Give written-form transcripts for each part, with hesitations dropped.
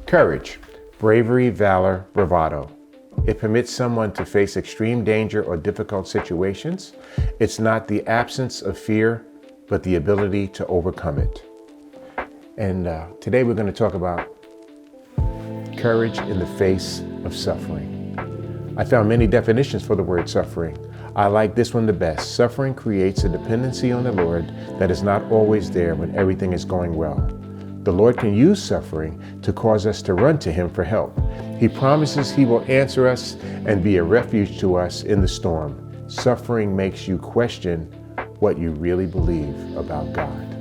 Courage, bravery, valor, bravado. It permits someone to face extreme danger or difficult situations. It's not the absence of fear, but the ability to overcome it. And today we're going to talk about courage in the face of suffering. I found many definitions for the word suffering. I like this one the best. Suffering creates a dependency on the Lord that is not always there when everything is going well. The Lord can use suffering to cause us to run to Him for help. He promises He will answer us and be a refuge to us in the storm. Suffering makes you question what you really believe about God.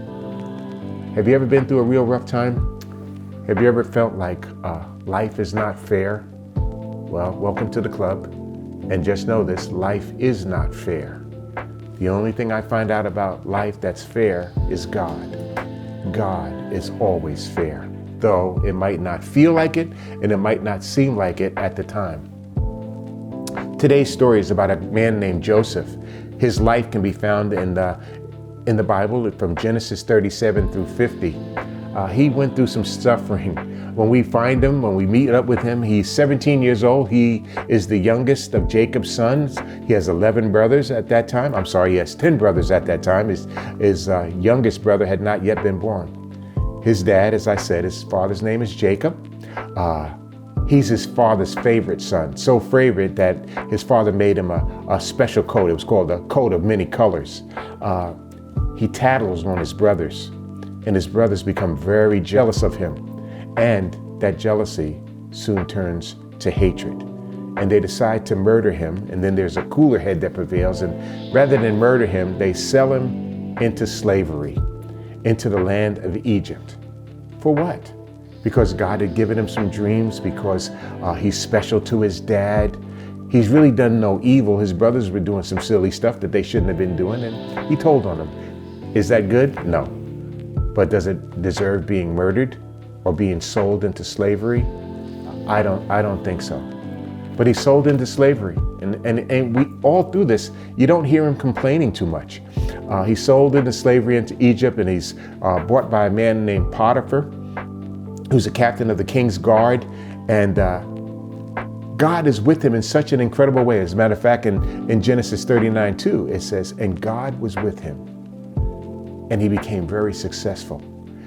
Have you ever been through a real rough time? Have you ever felt like life is not fair? Well, welcome to the club. And just know this, life is not fair. The only thing I find out about life that's fair is God. God is always fair, though it might not feel like it and it might not seem like it at the time. Today's story is about a man named Joseph. His life can be found in the Bible from Genesis 37 through 50. He went through some suffering. When we find him, when we meet up with him, he's 17 years old. He is the youngest of Jacob's sons. He has 11 brothers at that time. I'm sorry, he has 10 brothers at that time. His youngest brother had not yet been born. His dad, as I said, his father's name is Jacob. He's his father's favorite son, so favorite that his father made him a special coat. It was called a coat of many colors. He tattles on his brothers, and his brothers become very jealous of him. And that jealousy soon turns to hatred. And they decide to murder him. And then there's a cooler head that prevails. And rather than murder him, they sell him into slavery, into the land of Egypt. For what? Because God had given him some dreams, because he's special to his dad. He's really done no evil. His brothers were doing some silly stuff that they shouldn't have been doing. And he told on them. Is that good? No. But does it deserve being murdered or being sold into slavery? I don't think so. But he's sold into slavery. And we all through this, you don't hear him complaining too much. He's sold into slavery into Egypt, and he's bought by a man named Potiphar, who's a captain of the king's guard. And God is with him in such an incredible way. As a matter of fact, in Genesis 39:2, it says, and God was with him. And he became very successful.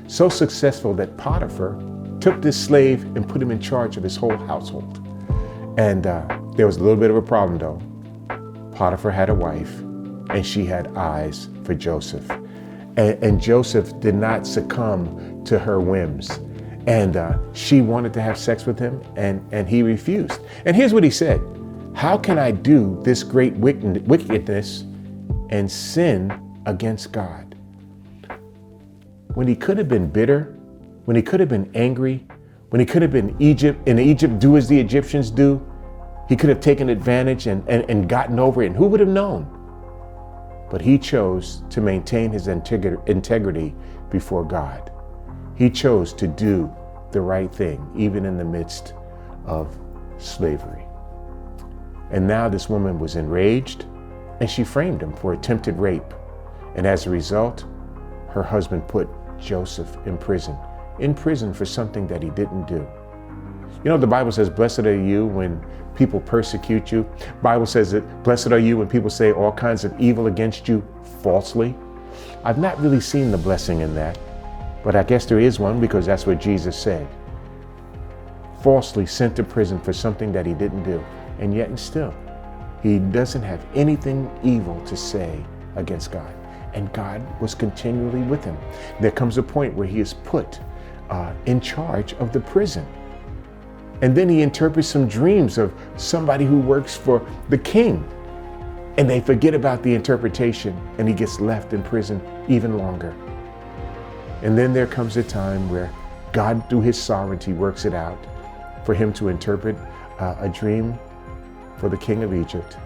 So successful that Potiphar took this slave and put him in charge of his whole household. And there was a little bit of a problem though. Potiphar had a wife, and she had eyes for Joseph. And Joseph did not succumb to her whims. And she wanted to have sex with him, and he refused. And here's what he said: how can I do this great wickedness and sin against God? When he could have been bitter, when he could have been angry, when he could have been in Egypt, do as the Egyptians do, he could have taken advantage and gotten over it. And who would have known? But he chose to maintain his integrity before God. He chose to do the right thing, even in the midst of slavery. And now this woman was enraged, and she framed him for attempted rape. And as a result, her husband put Joseph in prison for something that he didn't do. You know, the Bible says, blessed are you when people persecute you. Bible says that blessed are you when people say all kinds of evil against you falsely. I've not really seen the blessing in that, but I guess there is one, because that's what Jesus said. Falsely sent to prison for something that he didn't do. And yet and still, he doesn't have anything evil to say against God. And God was continually with him. There comes a point where he is put in charge of the prison. And then he interprets some dreams of somebody who works for the king. And they forget about the interpretation, and he gets left in prison even longer. And then there comes a time where God, through his sovereignty, works it out for him to interpret a dream for the king of Egypt.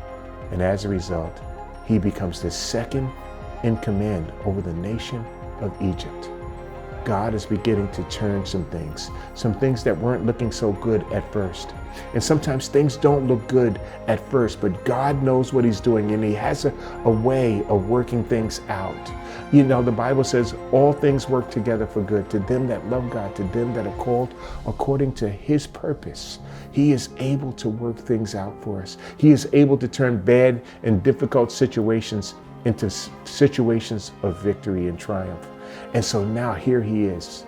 And as a result, he becomes the second in command over the nation of Egypt. God is beginning to turn some things that weren't looking so good at first. And sometimes things don't look good at first, but God knows what he's doing, and he has a way of working things out. The Bible says all things work together for good to them that love God, to them that are called according to his purpose. He is able to work things out for us. He is able to turn bad and difficult situations into situations of victory and triumph. And so now here he is.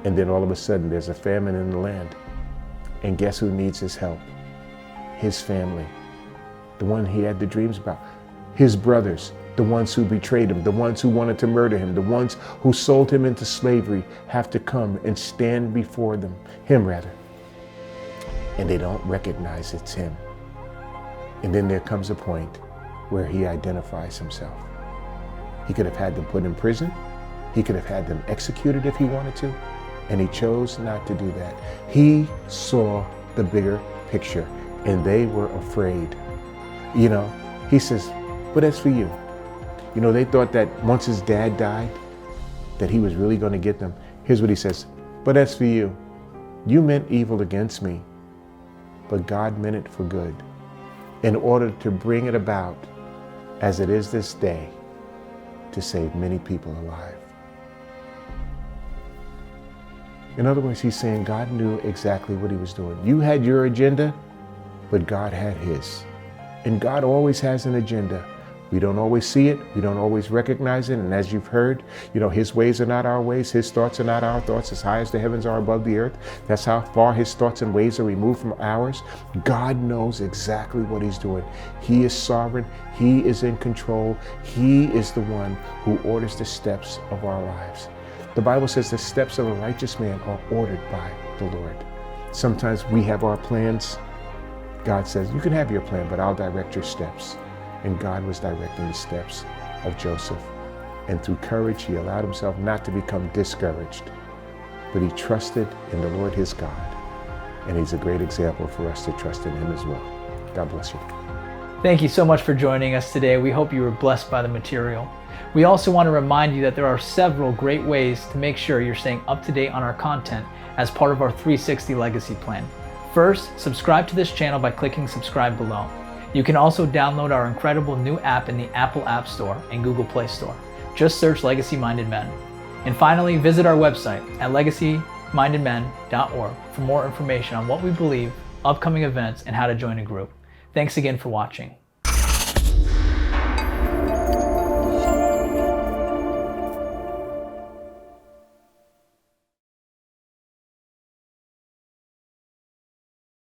And then all of a sudden there's a famine in the land. And guess who needs his help? His family. The one he had the dreams about. His brothers, the ones who betrayed him, the ones who wanted to murder him, the ones who sold him into slavery have to come and stand before him. And they don't recognize it's him. And then there comes a point where he identifies himself. He could have had them put in prison. He could have had them executed if he wanted to. And he chose not to do that. He saw the bigger picture and they were afraid. He says, but as for you, they thought that once his dad died, that he was really going to get them. Here's what he says, but as for you, you meant evil against me, but God meant it for good, in order to bring it about as it is this day, to save many people alive. In other words, he's saying God knew exactly what he was doing. You had your agenda, but God had his. And God always has an agenda. We don't always see it. We don't always recognize it. And as you've heard, his ways are not our ways. His thoughts are not our thoughts. As high as the heavens are above the earth, that's how far his thoughts and ways are removed from ours. God knows exactly what he's doing. He is sovereign. He is in control. He is the one who orders the steps of our lives. The Bible says the steps of a righteous man are ordered by the Lord. Sometimes we have our plans. God says, you can have your plan, but I'll direct your steps. And God was directing the steps of Joseph. And through courage, he allowed himself not to become discouraged, but he trusted in the Lord his God. And he's a great example for us to trust in him as well. God bless you. Thank you so much for joining us today. We hope you were blessed by the material. We also want to remind you that there are several great ways to make sure you're staying up to date on our content as part of our 360 Legacy Plan. First, subscribe to this channel by clicking subscribe below. You can also download our incredible new app in the Apple App Store and Google Play Store. Just search Legacy Minded Men. And finally, visit our website at legacymindedmen.org for more information on what we believe, upcoming events, and how to join a group. Thanks again for watching.